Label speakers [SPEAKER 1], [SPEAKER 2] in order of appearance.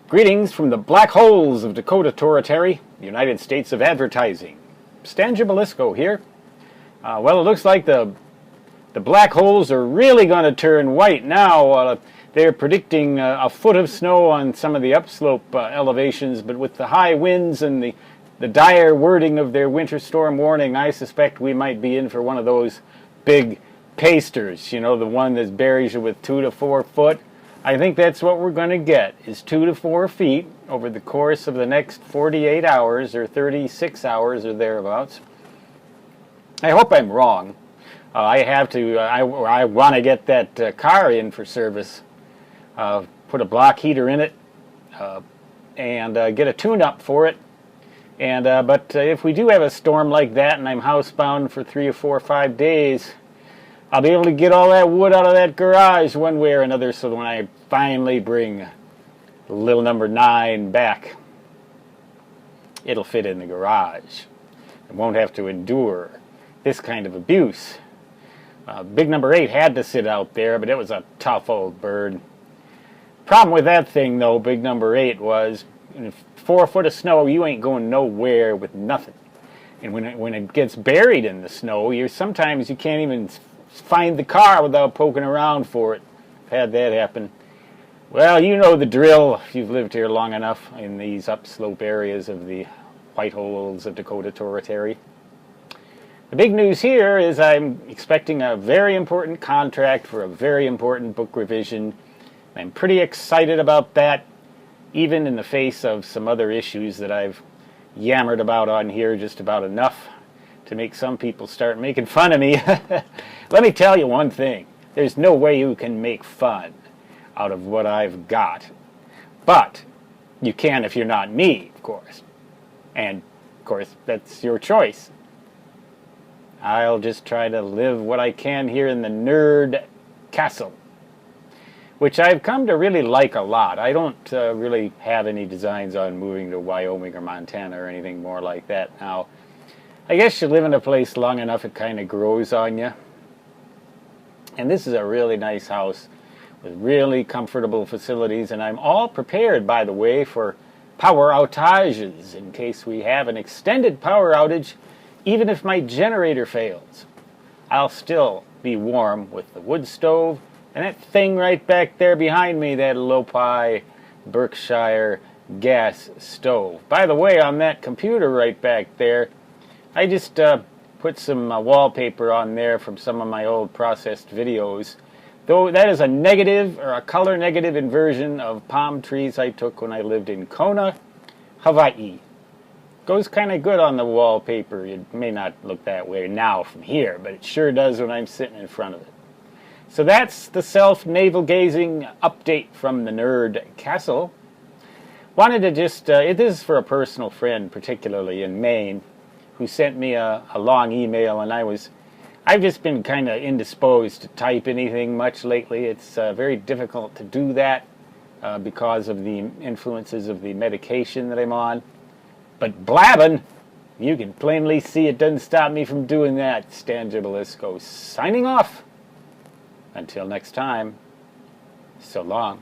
[SPEAKER 1] Greetings from the black holes of Dakota Territory, United States of Advertising. Stan Gibilisco here. Well, it looks like the black holes are really going to turn white now. They're predicting a foot of snow on some of the upslope elevations, but with the high winds and the dire wording of their winter storm warning, I suspect we might be in for one of those big pasters, you know, the one that buries you with 2 to 4 foot. I think that's what we're going to get, is 2 to 4 feet over the course of the next 48 hours or 36 hours or thereabouts. I hope I'm wrong. I want to get that car in for service, put a block heater in it, and get a tune-up for it. But if we do have a storm like that and I'm housebound for 3 or 4 or 5 days, I'll be able to get all that wood out of that garage one way or another, so when I finally bring little number 9 back, it'll fit in the garage. I won't have to endure this kind of abuse. Big number 8 had to sit out there, but it was a tough old bird. Problem with that thing, though, big number 8, was 4 foot of snow, you ain't going nowhere with nothing. And when it gets buried in the snow, sometimes you can't even find the car without poking around for it. I've had that happen. Well, you know the drill if you've lived here long enough in these upslope areas of the white holes of Dakota Territory. The big news here is I'm expecting a very important contract for a very important book revision. I'm pretty excited about that, even in the face of some other issues that I've yammered about on here just about enough to make some people start making fun of me. Let me tell you one thing. There's no way you can make fun out of what I've got. But you can if you're not me, of course. And, of course, that's your choice. I'll just try to live what I can here in the Nerd Castle, which I've come to really like a lot. I don't really have any designs on moving to Wyoming or Montana or anything more like that now. I guess you live in a place long enough, it kind of grows on you. And this is a really nice house with really comfortable facilities, and I'm all prepared, by the way, for power outages in case we have an extended power outage. Even if my generator fails, I'll still be warm with the wood stove and that thing right back there behind me, that Lopi Berkshire gas stove. By the way, on that computer right back there, I just put some wallpaper on there from some of my old processed videos. Though that is a negative, or a color negative inversion of palm trees I took when I lived in Kona, Hawaii. Goes kind of good on the wallpaper. It may not look that way now from here, but it sure does when I'm sitting in front of it. So that's the self-navel-gazing update from the Nerd Castle. Wanted to just, this is for a personal friend, particularly in Maine, who sent me a long email, and I've just been kind of indisposed to type anything much lately. It's very difficult to do that because of the influences of the medication that I'm on. But blabbing, you can plainly see it doesn't stop me from doing that. Stan Gibilisco signing off. Until next time, so long.